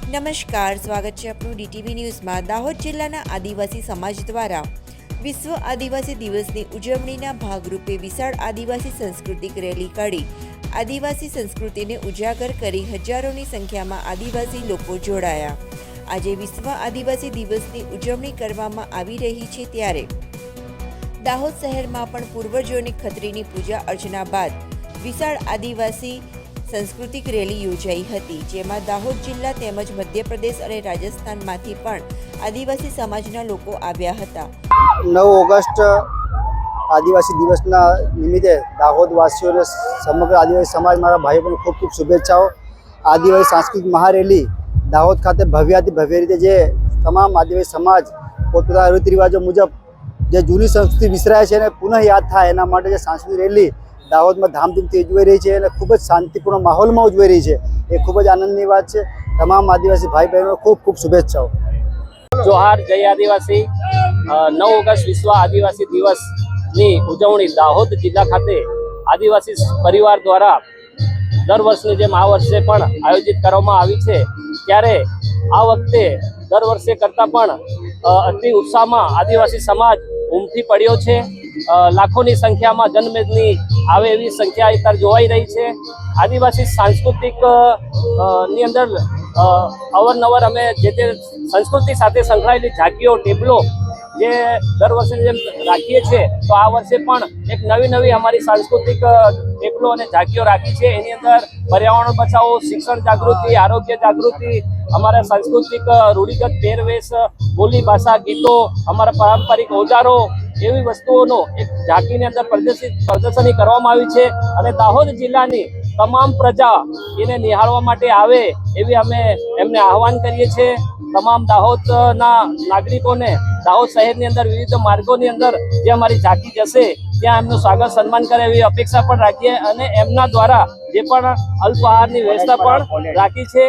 નમસ્કાર, સ્વાગત છે આપણું ડીટીવી ન્યૂઝમાં। દાહોદ જિલ્લાના આદિવાસી સમાજ દ્વારા વિશ્વ આદિવાસી દિવસની ઉજવણીના ભાગરૂપે વિશાળ આદિવાસી સાંસ્કૃતિક રેલી કાઢી આદિવાસી સંસ્કૃતિને ઉજાગર કરી હજારોની સંખ્યામાં આદિવાસી લોકો જોડાયા। આજે વિશ્વ આદિવાસી દિવસની ઉજવણી કરવામાં આવી રહી છે, ત્યારે દાહોદ શહેરમાં પણ પૂર્વજોની ખત્રીની પૂજા અર્ચના બાદ વિશાળ આદિવાસી સાંસ્કૃતિક રેલી યોજાઈ હતી, જેમાં દાહોદ જિલ્લા તેમજ મધ્યપ્રદેશ અને રાજસ્થાનમાંથી પણ આદિવાસી સમાજના લોકો આવ્યા હતા। 9 ઓગસ્ટ આદિવાસી દિવસના નિમિત્તે દાહોદવાસીઓને સમગ્ર આદિવાસી સમાજ મારા ભાઈઓ પણ ખૂબ ખૂબ શુભેચ્છાઓ। આદિવાસી સાંસ્કૃતિક મહારેલી દાહોદ ખાતે ભવ્યાતિ ભવ્ય રીતે જે તમામ આદિવાસી સમાજ પોતપોતાના રીત રિવાજો મુજબ જે જૂની સંસ્કૃતિ વિસરાય છે અને પુનઃ યાદ થાય એના માટે જે સાંસ્કૃતિક રેલી દાહોદમાં ધામધૂમથી ઉજવાઈ રહી છે અને ખૂબ જ શાંતિપૂર્ણ માહોલમાં ઉજવાઈ રહી છે। એ ખૂબ જ આનંદની વાત છે। તમામ આદિવાસી ભાઈ બહેનો ખૂબ ખૂબ શુભેચ્છાઓ। જોહાર, જય આદિવાસી। 9 ઓગસ્ટ વિશ્વ આદિવાસી દિવસની ઉજવણી દાહોદ જિલ્લા ખાતે આદિવાસી પરિવાર દ્વારા દર વર્ષની જેમ આ વર્ષે પણ આયોજિત કરવામાં આવી છે, ત્યારે આ વખતે દર વર્ષે કરતાં પણ અતિ ઉત્સાહમાં આદિવાસી સમાજ ઉમટી પડ્યો છે। લાખોની સંખ્યામાં જનમેદની આવે એવી સંખ્યા અત્યારે જોવાઈ રહી છે। આદિવાસી સાંસ્કૃતિક ની અંદર અવારનવાર અમે જે તે સંસ્કૃતિ સાથે સંકળાયેલી ઝાંકીઓ, ટેબલો જે દર વર્ષે જેમ રાખીએ છીએ, તો આ વર્ષે પણ એક નવી અમારી સાંસ્કૃતિક ટેબલો અને ઝાંકીઓ રાખી છે। એની અંદર પર્યાવરણ બચાવો, શિક્ષણ જાગૃતિ, આરોગ્ય જાગૃતિ, અમારા સાંસ્કૃતિક રૂઢિગત પહેરવેશ, બોલી ભાષા, ગીતો, અમારા પારંપરિક ઓજારો એવી વસ્તુઓનો એક ઝાંકીની અંદર પ્રદર્શની કરવામાં આવી છે અને દાહોદ જિલ્લાની તમામ પ્રજા એને નિહાળવા માટે આવે એવી અમે એમને આહવાન કરીએ છીએ। તમામ દાહોદના નાગરિકોને દાહોદ શહેરની અંદર વિવિધ માર્ગોની અંદર જે અમારી ઝાંકી જશે ત્યાં એમનું સ્વાગત સન્માન કરે એવી અપેક્ષા પણ રાખીએ અને એમના દ્વારા જે પણ અલ્પાહારની વ્યવસ્થા પણ રાખી છે।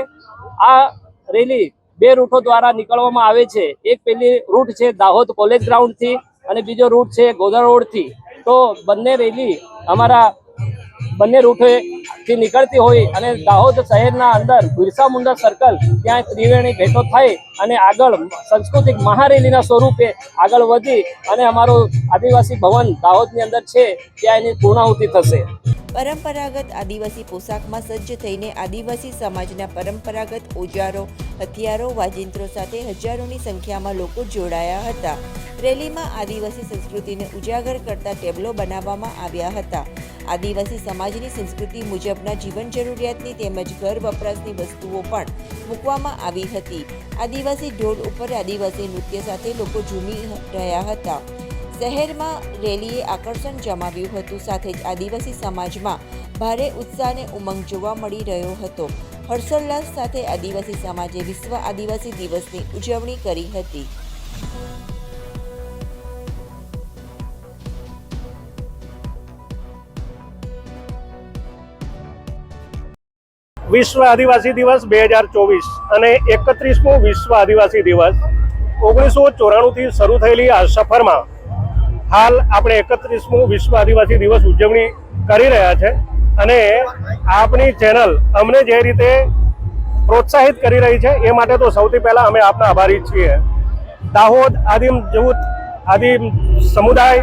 આ રેલી 2 રૂટો દ્વારા નીકળવામાં આવે છે। એક પહેલી રૂટ છે દાહોદ કોલેજ ગ્રાઉન્ડથી અને બીજો રૂટ છે ગોધરા રોડથી। તો બંને રેલી અમારા બંને રૂટથી નીકળતી હોય અને દાહોદ શહેરના અંદર બિરસા મુંડા સર્કલ ત્યાં ત્રિવેણી ભેટો થઈ અને આગળ સાંસ્કૃતિક મહારેલીના સ્વરૂપે આગળ વધી અને અમારું આદિવાસી ભવન દાહોદની અંદર છે ત્યાં એની પૂર્ણાહુતિ થશે। પરંપરાગત આદિવાસી પોશાકમાં સજ્જ થઈને આદિવાસી સમાજના પરંપરાગત ઓજારો, હથિયારો, વાજિંત્રો સાથે હજારોની સંખ્યામાં લોકો જોડાયા હતા। રેલીમાં આદિવાસી સંસ્કૃતિને ઉજાગર કરતા ટેબલો બનાવવામાં આવ્યા હતા। આદિવાસી સમાજની સંસ્કૃતિ મુજબના જીવન જરૂરિયાતની તેમજ ઘર વપરાશની વસ્તુઓ પણ મૂકવામાં આવી હતી। આદિવાસી ઢોલ ઉપર આદિવાસી નૃત્ય સાથે લોકો ઝૂમી રહ્યા હતા। શહેરમાં રેલીએ આકર્ષણ જમાવ્યું હતું, સાથે જ આદિવાસી સમાજમાં ભારે ઉત્સાહ અને ઉમંગ જોવા મળી રહ્યો હતો। હર્ષોલ્લાસ સાથે આદિવાસી સમાજે વિશ્વ આદિવાસી દિવસની ઉજવણી કરી હતી। વિશ્વ આદિવાસી દિવસ 2024 અને 31મો વિશ્વ આદિવાસી દિવસ 1994 થી શરૂ થયેલી આ સફરમાં હાલ આપણે 31મો વિશ્વ આદિવાસી દિવસ ઉજવણી કરી રહ્યા છે અને આપની ચેનલ અમને જે રીતે પ્રોત્સાહિત કરી રહી છે એ માટે તો સૌથી પહેલા અમે આપના આભારી છીએ। દાહોદ આદિમ જૂથ આદિમ સમુદાય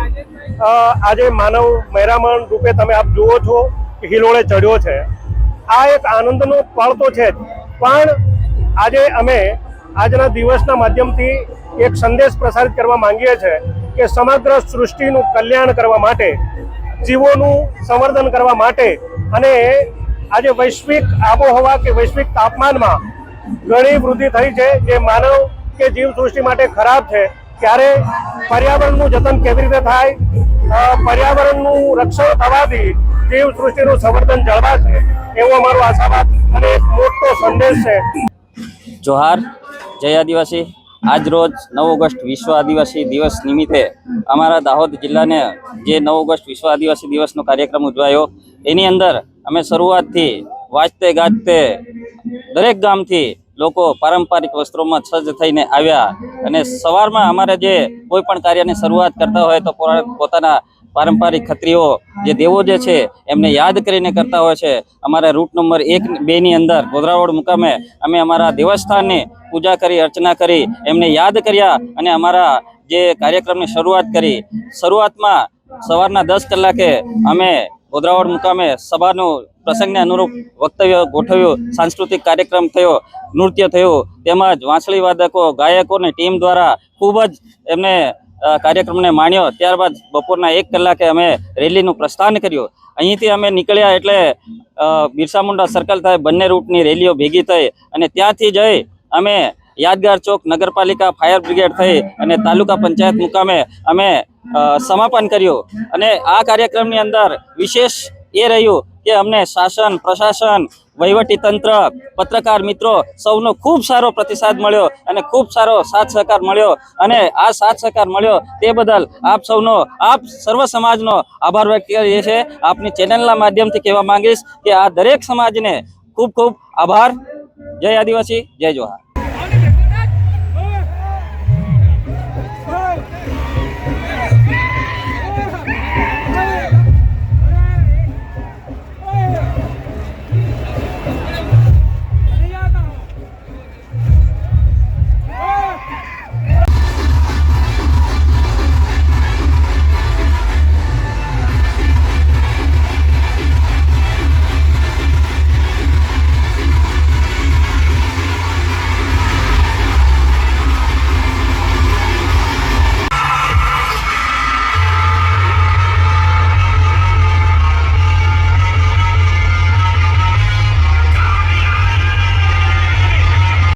આજે માનવ મહેરામણ રૂપે તમે આપ જુઓ છો કે હિલોળે ચડ્યો છે। આ એક આનંદનો પળ તો છે જ, પણ આજે અમે આજના દિવસના માધ્યમથી એક સંદેશ પ્રસારિત કરવા માંગીએ છીએ કે સમગ્ર સૃષ્ટિનું કલ્યાણ કરવા માટે, જીવોનું સંવર્ધન કરવા માટે અને આજે વૈશ્વિક આબોહવા કે વૈશ્વિક તાપમાનમાં ઘણી વૃદ્ધિ થઈ છે જે માનવ કે જીવ સૃષ્ટિ માટે ખરાબ છે, ત્યારે પર્યાવરણનું જતન કેવી રીતે થાય, પર્યાવરણનું રક્ષણ થવાથી જીવ સૃષ્ટિનું સંવર્ધન જળવાશે એવો અમારો આશાવાદ અને એક મોટો સંદેશ છે। જોહાર, જય આદિવાસી। આજ રોજ 9 ઓગસ્ટ વિશ્વ આદિવાસી દિવસ નિમિત્તે અમારા દાહોદ જિલ્લાને જે 9 ઓગસ્ટ વિશ્વ આદિવાસી દિવસનો કાર્યક્રમ ઉજવાયો, એની અંદર અમે શરૂઆતથી વાજતે ગાજતે દરેક ગામથી લોકો પારંપરિક વસ્ત્રોમાં સજ્જ થઈને આવ્યા અને સવારમાં અમારે જે કોઈ પણ કાર્યની શરૂઆત કરતા હોય તો પોતાના પારંપરિક ખત્રીઓ જે દેવો જે છે એમને યાદ કરીને કરતા હોય છે. અમારા રૂટ નંબર 1-2 ની અંદર ગોધરાવાડ મુકામે અમે અમારા દેવસ્થાનની પૂજા કરી, અર્ચના કરી, એમને યાદ કર્યા અને અમારા જે કાર્યક્રમની શરૂઆત કરી. શરૂઆતમાં સવારના 10 કલાકે અમે ગોધરાવાડ મુકામે સભાનું પ્રસંગને અનુરૂપ વક્તવ્ય ગોઠવ્યું, સાંસ્કૃતિક કાર્યક્રમ થયો, નૃત્ય થયું, તેમજ વાંસળી વાદકો, ગાયકોની ટીમ દ્વારા ખૂબ જ એમને કાર્યક્રમને માણ્યો. ત્યારબાદ બપોરના 1 કલાકે અમે રેલીનું પ્રસ્થાન કર્યું. અહીંથી અમે નીકળ્યા એટલે બિરસા મુંડા સર્કલ થાય બંને રૂટની રેલીઓ ભેગી થઈ અને ત્યાંથી જઈ અમે યાદગાર ચોક, નગરપાલિકા, ફાયર બ્રિગેડ થઈ અને તાલુકા પંચાયત મુકામે અમે સમાપન કર્યું. અને આ કાર્યક્રમની અંદર વિશેષ એ રહ્યું કે અમને શાસન, પ્રશાસન, વહીવટી તંત્ર, પત્રકાર મિત્રો સૌનો ખૂબ સારો પ્રતિસાદ મળ્યો અને ખૂબ સારો સાથ સહકાર મળ્યો. અને આ સાથ સહકાર મળ્યો તે બદલ આપ સૌનો, આપ સર્વ સમાજનો આભાર વ્યક્ત કરીએ છીએ. આપની ચેનલના માધ્યમથી કહેવા માંગીશ કે આ દરેક સમાજને ખૂબ ખૂબ આભાર. જય આદિવાસી, જય જોહાર.